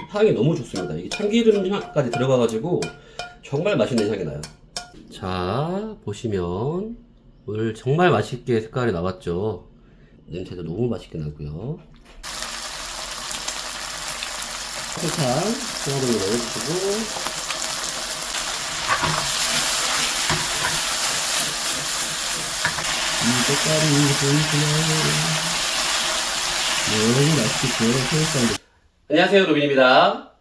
향이 너무 좋습니다. 이게 참기름까지 들어가가지고 정말 맛있는 향이 나요. 자, 보시면 오늘 정말 맛있게 색깔이 나왔죠. 냄새도 너무 맛있게 나고요. 설탕 하나를 넣어주시고, 이 색깔이 보이시나요? 너무 맛있겠죠, 새우살도. 안녕하세요, 로빈입니다.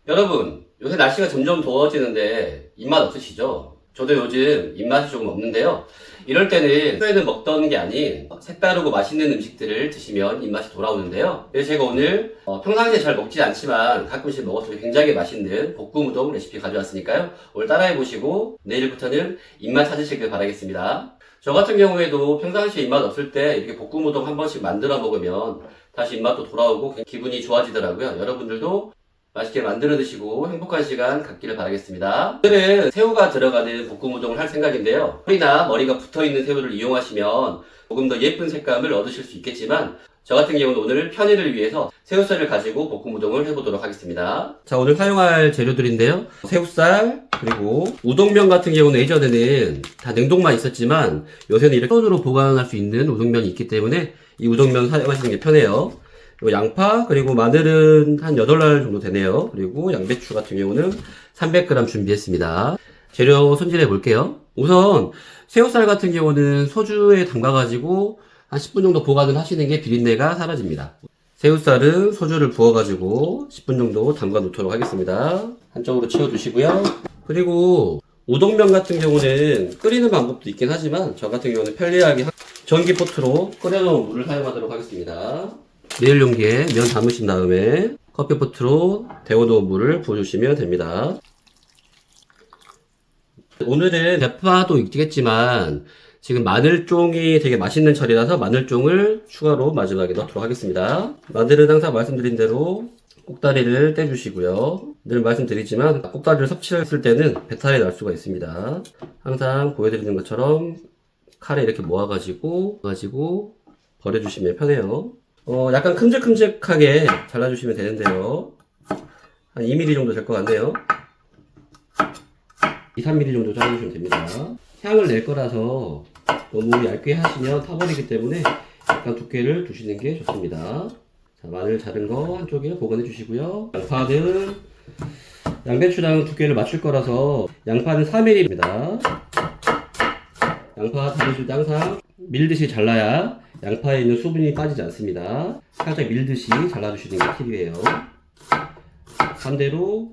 여러분, 요새 날씨가 점점 더워지는데 입맛 없으시죠? 저도 요즘 입맛이 조금 없는데요. 이럴 때는 평소에는 먹던 게 아닌 색다르고 맛있는 음식들을 드시면 입맛이 돌아오는데요. 그래서 제가 오늘 평상시에 잘 먹지 않지만 가끔씩 먹었을 때 굉장히 맛있는 볶음 우동 레시피 가져왔으니까요. 오늘 따라해보시고 내일부터는 입맛 찾으시길 바라겠습니다. 저 같은 경우에도 평상시에 입맛 없을 때 이렇게 볶음 우동 한 번씩 만들어 먹으면 다시 입맛도 돌아오고 기분이 좋아지더라고요. 여러분들도 맛있게 만들어 드시고 행복한 시간 갖기를 바라겠습니다. 오늘은 새우가 들어가는 볶음 우동을 할 생각인데요. 뿌리나 머리가 붙어있는 새우를 이용하시면 조금 더 예쁜 색감을 얻으실 수 있겠지만 저 같은 경우는 오늘 편의를 위해서 새우살을 가지고 볶음 우동을 해보도록 하겠습니다. 자, 오늘 사용할 재료들인데요. 새우살, 그리고 우동면 같은 경우는 예전에는 다 냉동만 있었지만 요새는 이렇게 손으로 보관할 수 있는 우동면이 있기 때문에 이 우동면 사용하시는 게 편해요. 그리고 양파, 그리고 마늘은 한 8알 정도 되네요. 그리고 양배추 같은 경우는 300g 준비했습니다. 재료 손질해 볼게요. 우선 새우살 같은 경우는 소주에 담가가지고 한 10분 정도 보관을 하시는 게 비린내가 사라집니다. 새우살은 소주를 부어가지고 10분 정도 담가 놓도록 하겠습니다. 한쪽으로 치워두시고요. 그리고 우동면 같은 경우는 끓이는 방법도 있긴 하지만 저 같은 경우는 편리하게 전기포트로 끓여놓은 물을 사용하도록 하겠습니다. 내일 용기에 면 담으신 다음에 커피포트로 데워놓은 물을 부어주시면 됩니다. 오늘은 대파도 있겠지만 지금 마늘종이 되게 맛있는 철이라서 마늘종을 추가로 마지막에 넣도록 하겠습니다. 마늘은 항상 말씀드린 대로 꼭다리를 떼주시고요. 늘 말씀드리지만 꼭다리를 섭취했을 때는 배탈이 날 수가 있습니다. 항상 보여드리는 것처럼 칼에 이렇게 모아가지고 버려주시면 편해요. 약간 큼직큼직하게 잘라주시면 되는데요. 한 2mm 정도 될 것 같네요. 2, 3mm 정도 잘라주시면 됩니다. 향을 낼 거라서 너무 얇게 하시면 타버리기 때문에 약간 두께를 두시는 게 좋습니다. 자, 마늘 자른 거 한쪽에 보관해 주시고요. 양파는 양배추랑 두께를 맞출 거라서 양파는 4mm입니다. 양파 자르실 때 항상 밀듯이 잘라야 양파에 있는 수분이 빠지지 않습니다. 살짝 밀듯이 잘라주시는 게 팁이에요. 반대로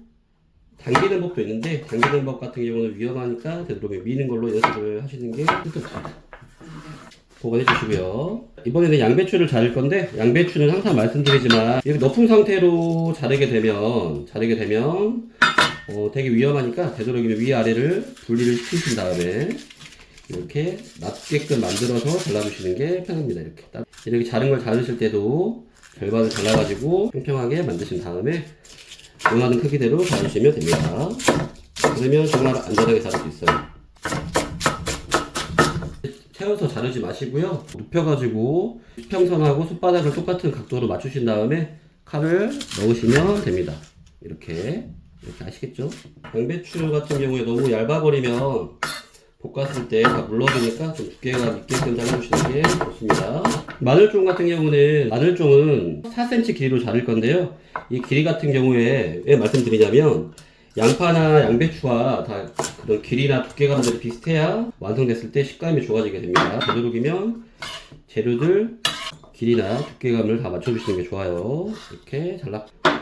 당기는 법도 있는데 당기는 법 같은 경우는 위험하니까 되도록이면 미는 걸로 연습을 하시는 게 좋습니다. 보관해 주시고요. 이번에는 양배추를 자를 건데 양배추는 항상 말씀드리지만 이렇게 높은 상태로 자르게 되면 되게 위험하니까 되도록이면 위아래를 분리를 시키신 다음에 이렇게 낮게끔 만들어서 잘라주시는 게 편합니다. 이렇게 자른 걸 자르실 때도 절반을 잘라가지고 평평하게 만드신 다음에 원하는 크기대로 자르시면 됩니다. 그러면 정말 안전하게 자를 수 있어요. 태워서 자르지 마시고요. 눕혀가지고 수평선하고 손바닥을 똑같은 각도로 맞추신 다음에 칼을 넣으시면 됩니다. 이렇게 아시겠죠? 양배추 같은 경우에 너무 얇아버리면 볶았을 때 다 물러지니까 좀 두께가 있게끔 잘라주시는 게 좋습니다. 마늘종 같은 경우는 4cm 길이로 자를 건데요. 이 길이 같은 경우에 왜 말씀드리냐면 양파나 양배추와 다 그런 길이나 두께감들이 비슷해야 완성됐을 때 식감이 좋아지게 됩니다. 되도록이면 재료들 길이나 두께감을 다 맞춰주시는 게 좋아요. 이렇게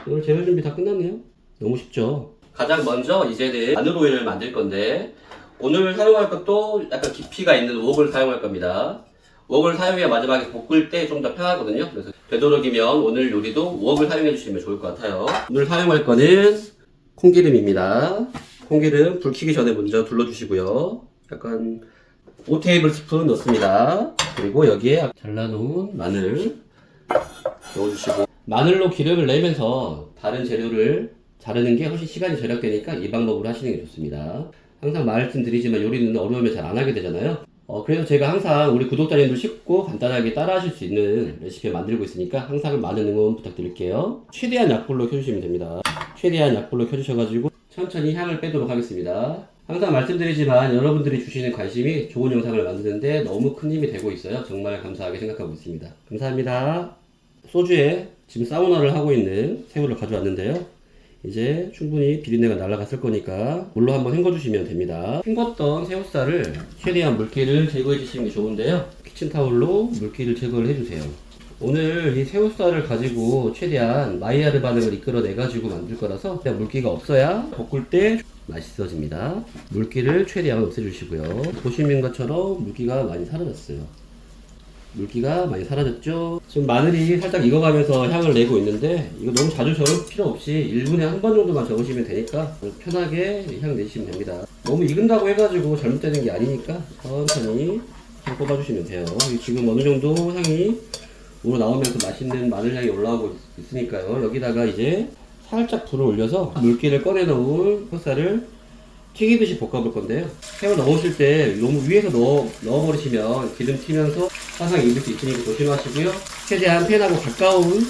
오늘 재료 준비 다 끝났네요. 너무 쉽죠? 가장 먼저 이제는 마늘 오일을 만들 건데 오늘 사용할 것도 약간 깊이가 있는 웍을 사용할 겁니다. 웍을 사용해야 마지막에 볶을 때 좀 더 편하거든요. 그래서 되도록이면 오늘 요리도 웍을 사용해 주시면 좋을 것 같아요. 오늘 사용할 거는 콩기름입니다. 콩기름 불 켜기 전에 먼저 둘러주시고요. 약간 5테이블스푼 넣습니다. 그리고 여기에 잘라놓은 마늘 넣어주시고 마늘로 기름을 내면서 다른 재료를 자르는 게 훨씬 시간이 절약되니까 이 방법으로 하시는 게 좋습니다. 항상 말씀드리지만 요리는 어려우면 잘 안 하게 되잖아요. 그래서 제가 항상 우리 구독자님들 쉽고 간단하게 따라 하실 수 있는 레시피 만들고 있으니까 항상 많은 응원 부탁드릴게요. 최대한 약불로 켜주시면 됩니다. 최대한 약불로 켜주셔가지고 천천히 향을 빼도록 하겠습니다. 항상 말씀드리지만 여러분들이 주시는 관심이 좋은 영상을 만드는데 너무 큰 힘이 되고 있어요. 정말 감사하게 생각하고 있습니다. 감사합니다. 소주에 지금 사우나를 하고 있는 새우를 가져왔는데요. 이제 충분히 비린내가 날아갔을 거니까 물로 한번 헹궈주시면 됩니다. 헹궜던 새우살을 최대한 물기를 제거해 주시는 게 좋은데요. 키친타올로 물기를 제거를 해주세요. 오늘 이 새우살을 가지고 최대한 마이야르 반응을 이끌어내 가지고 만들 거라서 물기가 없어야 볶을 때 맛있어집니다. 물기를 최대한 없애주시고요. 보시는 것처럼 물기가 많이 사라졌어요. 물기가 많이 사라졌죠. 지금 마늘이 살짝 익어가면서 향을 내고 있는데 이거 너무 자주 저을 필요 없이 1분에 한 번 정도만 저으시면 되니까 편하게 향 내시면 됩니다. 너무 익은다고 해가지고 잘못되는 게 아니니까 천천히 향 뽑아주시면 돼요. 지금 어느 정도 향이 우러 나오면서 맛있는 마늘 향이 올라오고 있으니까요. 여기다가 이제 살짝 불을 올려서 물기를 꺼내 놓은 흑살을 튀기듯이 볶아볼 건데요. 새우 넣으실 때 너무 위에서 넣어버리시면 기름 튀면서 화상 입을 수 있으니까 조심하시고요. 최대한 팬하고 가까운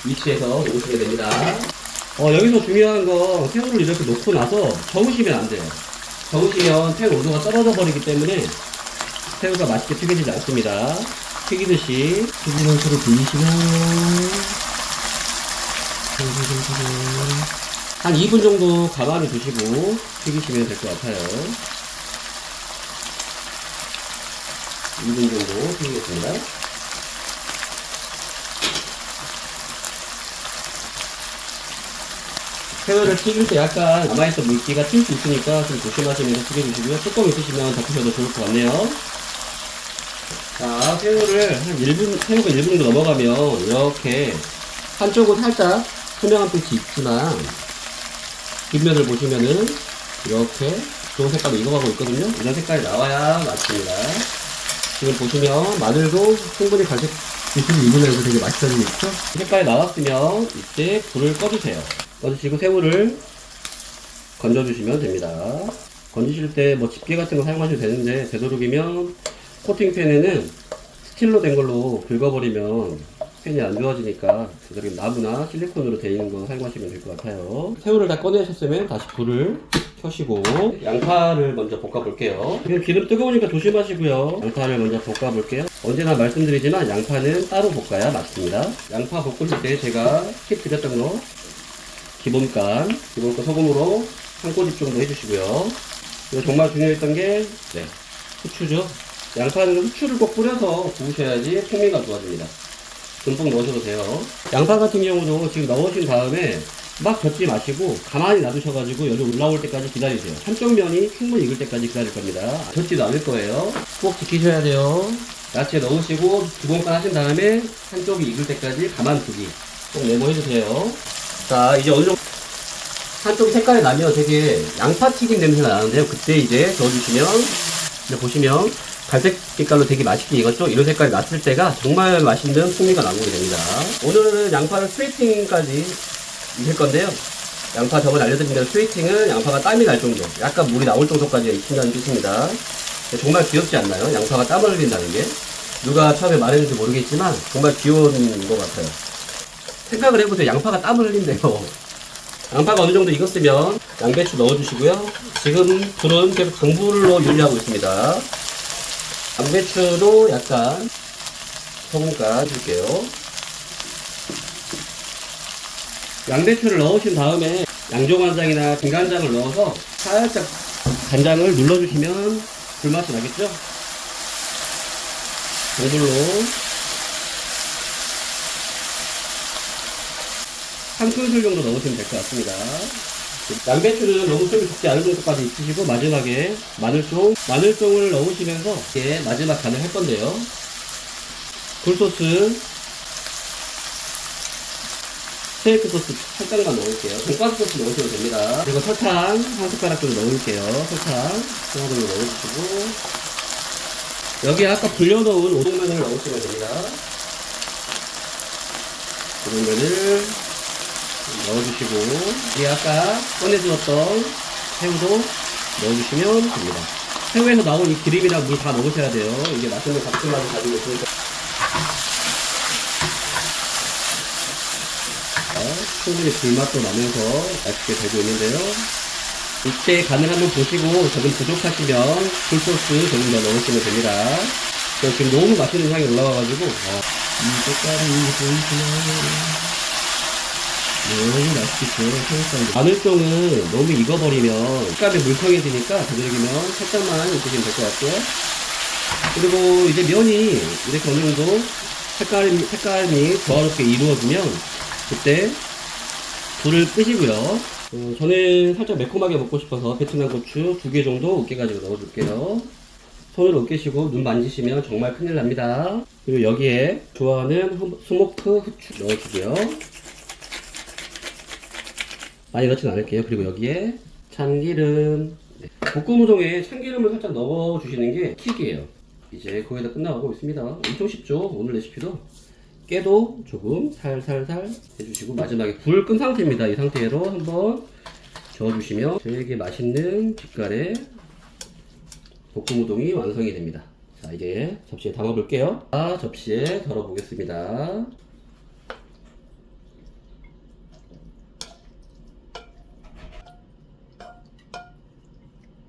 위치에서 넣으시면 됩니다. 여기서 중요한 건 새우를 이렇게 놓고 나서 저으시면 안 돼요. 저으시면 팬 온도가 떨어져 버리기 때문에 새우가 맛있게 튀겨지지 않습니다. 튀기듯이 튀기는 소리 들리시나요? 한 2분 정도 가만히 두시고 튀기시면 될 것 같아요. 2분 정도 튀기겠습니다. 새우를 튀길 때 약간 남아있던 물기가 튈 수 있으니까 좀 조심하시면서 튀겨주시고요. 뚜껑 있으시면 덮으셔도 좋을 것 같네요. 자, 새우를 한 1분, 새우가 1분 정도 넘어가면 이렇게 한쪽은 살짝 투명한 빛이 있지만 뒷면을 보시면은 이렇게 좋은 색깔로 익어가고 있거든요. 이런 색깔이 나와야 맛있습니다. 지금 보시면 마늘도 충분히 갈색 빛을 입으면서 되게 맛있어지고 있죠. 색깔이 나왔으면 이때 불을 꺼주세요. 꺼주시고 새우를 건져주시면 됩니다. 건지실 때 뭐 집게 같은 거 사용하셔도 되는데 되도록이면 코팅팬에는 스틸로 된 걸로 긁어버리면 팬이 안 좋아지니까 나무나 실리콘으로 되어 있는 거 사용하시면 될 것 같아요. 새우를 다 꺼내셨으면 다시 불을 켜시고 양파를 먼저 볶아 볼게요. 기름 뜨거우니까 조심하시고요. 양파를 먼저 볶아 볼게요. 언제나 말씀드리지만 양파는 따로 볶아야 맛있습니다. 양파 볶을 때 제가 팁 드렸던 거 기본간 소금으로 한 꼬집 정도 해주시고요. 그리고 정말 중요했던 게 후추죠. 양파는 후추를 꼭 뿌려서 구우셔야지 풍미가 좋아집니다. 듬뿍 넣으셔도 돼요. 양파 같은 경우도 지금 넣으신 다음에 막 젓지 마시고 가만히 놔두셔가지고 열이 올라올 때까지 기다리세요. 한쪽 면이 충분히 익을 때까지 기다릴 겁니다. 젓지도 않을 거예요. 꼭 지키셔야 돼요. 야채 넣으시고 두 번간 하신 다음에 한쪽이 익을 때까지 가만두기 꼭 메모해주세요. 자, 이제 어느 정도 한쪽 색깔이 나면 되게 양파 튀김 냄새가 나는데요. 그때 이제 저어주시면 이제 보시면 갈색 색깔로 되게 맛있게 익었죠? 이런 색깔이 났을 때가 정말 맛있는 풍미가 나오게 됩니다. 오늘은 양파를 스웨이팅까지 익힐 건데요. 양파 저번에 알려드린 대로 스웨이팅은 양파가 땀이 날 정도, 약간 물이 나올 정도까지 익힌다는 뜻입니다. 정말 귀엽지 않나요? 양파가 땀을 흘린다는 게. 누가 처음에 말했는지 모르겠지만 정말 귀여운 것 같아요. 생각을 해보세요. 양파가 땀을 흘린대요. 양파가 어느 정도 익었으면 양배추 넣어주시고요. 지금 불은 계속 강불로 유지하고 있습니다. 양배추도 약간 소금간 해줄게요. 양배추를 넣으신 다음에 양조간장이나 김간장을 넣어서 살짝 간장을 눌러주시면 불맛이 나겠죠? 강불로 한 큰술 정도 넣으시면 될 것 같습니다. 양배추는 너무 좀 적지 않은 정도까지 익히시고 마지막에 마늘종을 넣으시면서 이게 마지막 간을 할 건데요. 굴소스, 스테이크 소스 살짝만 넣을게요. 돈가스 소스 넣으셔도 됩니다. 그리고 설탕 한 숟가락 정도 넣을게요. 설탕 하나 정도 넣어주시고 여기 아까 불려놓은 우동면을 넣으시면 됩니다. 우동면을 넣어주시고 여기 아까 꺼내주었던 새우도 넣어주시면 됩니다. 새우에서 나온 이 기름이랑 물 다 먹으셔야 돼요. 이게 맛있는 감칠맛을 가지고 있으니까. 충분히 불맛도 나면서 맛있게 되고 있는데요. 육체 간을 한번 보시고 조금 부족하시면 굴소스 조금 더 넣으시면 됩니다. 지금 너무 맛있는 향이 올라와가지고 이 색깔이 보이시나요? 너무 맛있겠죠. 새우살도. 마늘종은 너무 익어버리면 색깔이 물컹해지니까 두드리기면 살짝만 익히시면 될 것 같고요. 그리고 이제 면이 이렇게 어느 정도 색깔이 조화롭게 이루어지면 그때 불을 끄시고요. 저는 살짝 매콤하게 먹고 싶어서 베트남 고추 2개 정도 으깨가지고 넣어줄게요. 손으로 으깨시고 눈 만지시면 정말 큰일 납니다. 그리고 여기에 좋아하는 스모크 후추 넣어주고요. 많이 넣진 않을게요. 그리고 여기에 참기름. 볶음 우동에 참기름을 살짝 넣어주시는 게 킥이에요. 이제 거의 다 끝나가고 있습니다. 엄청 쉽죠? 오늘 레시피도. 깨도 조금 살살살 해주시고 마지막에 불 끈 상태입니다. 이 상태로 한번 저어주시면 되게 맛있는 빛깔의 볶음 우동이 완성이 됩니다. 자, 이제 접시에 담아 볼게요. 접시에 덜어 보겠습니다.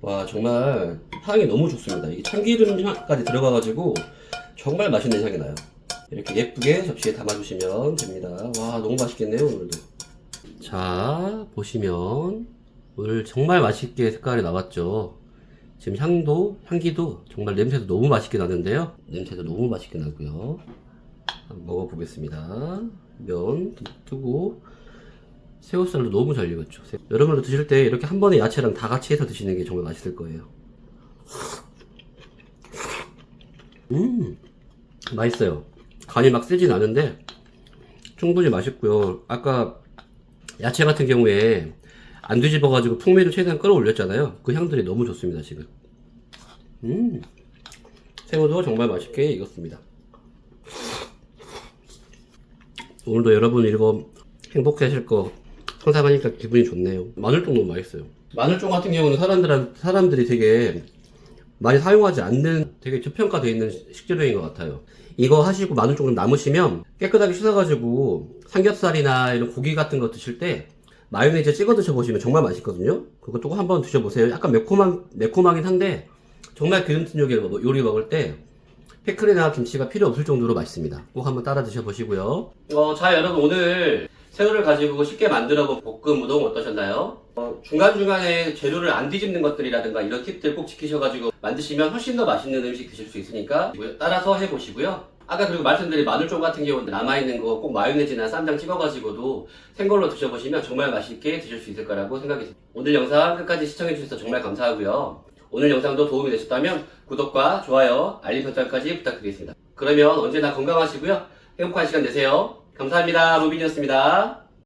와, 정말 향이 너무 좋습니다. 이게 참기름 향까지 들어가가지고 정말 맛있는 향이 나요. 이렇게 예쁘게 접시에 담아주시면 됩니다. 와, 너무 맛있겠네요, 오늘도. 자, 보시면 오늘 정말 맛있게 색깔이 나왔죠. 지금 향기도 정말 냄새도 너무 맛있게 나는데요. 냄새도 너무 맛있게 나고요. 한번 먹어보겠습니다. 면 뜨고 새우살도 너무 잘 익었죠. 여러분도 드실 때 이렇게 한 번에 야채랑 다 같이 해서 드시는 게 정말 맛있을 거예요. 맛있어요. 간이 막 세진 않은데 충분히 맛있고요. 아까 야채 같은 경우에 안 뒤집어가지고 풍미를 최대한 끌어올렸잖아요. 그 향들이 너무 좋습니다. 지금 새우도 정말 맛있게 익었습니다. 오늘도 여러분 이거 행복해 하실 거 상상하니까 기분이 좋네요. 마늘종 너무 맛있어요. 마늘종 같은 경우는 사람들이 되게 많이 사용하지 않는 되게 저평가되어 있는 식재료인 것 같아요. 이거 하시고 마늘종 좀 남으시면 깨끗하게 씻어가지고 삼겹살이나 이런 고기 같은 거 드실 때 마요네즈 찍어 드셔보시면 정말 맛있거든요. 그것도 한번 드셔보세요. 약간 매콤하긴 한데 정말 기름진 요리 먹을 때 피클이나 김치가 필요 없을 정도로 맛있습니다. 꼭 한번 따라 드셔보시고요. 자, 여러분 오늘 새우를 가지고 쉽게 만들어본 볶음 우동 어떠셨나요? 중간중간에 재료를 안 뒤집는 것들이라든가 이런 팁들 꼭 지키셔가지고 만드시면 훨씬 더 맛있는 음식 드실 수 있으니까 따라서 해보시고요. 아까 그리고 말씀드린 마늘종 같은 경우는 남아있는 거 꼭 마요네즈나 쌈장 찍어가지고도 생걸로 드셔보시면 정말 맛있게 드실 수 있을 거라고 생각했습니다. 오늘 영상 끝까지 시청해주셔서 정말 감사하고요. 오늘 영상도 도움이 되셨다면 구독과 좋아요, 알림 설정까지 부탁드리겠습니다. 그러면 언제나 건강하시고요. 행복한 시간 되세요. 감사합니다. 로빈이었습니다.